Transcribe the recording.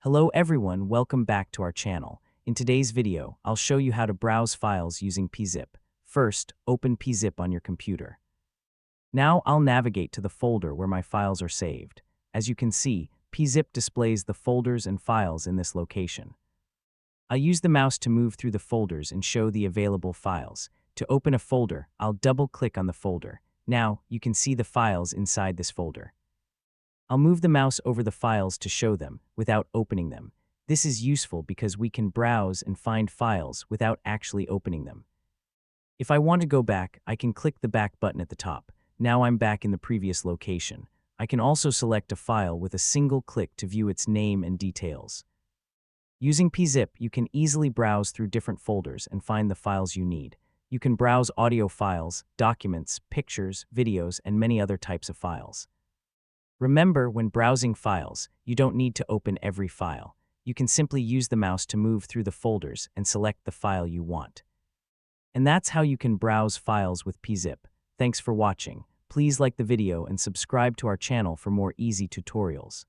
Hello everyone, welcome back to our channel. In today's video, I'll show you how to browse files using PeaZip. First, open PeaZip on your computer. Now I'll navigate to the folder where my files are saved. As you can see, PeaZip displays the folders and files in this location. I'll use the mouse to move through the folders and show the available files. To open a folder, I'll double-click on the folder. Now, you can see the files inside this folder. I'll move the mouse over the files to show them, without opening them. This is useful because we can browse and find files without actually opening them. If I want to go back, I can click the back button at the top. Now I'm back in the previous location. I can also select a file with a single click to view its name and details. Using PeaZip, you can easily browse through different folders and find the files you need. You can browse audio files, documents, pictures, videos, and many other types of files. Remember, when browsing files, you don't need to open every file. You can simply use the mouse to move through the folders and select the file you want. And that's how you can browse files with PeaZip. Thanks for watching. Please like the video and subscribe to our channel for more easy tutorials.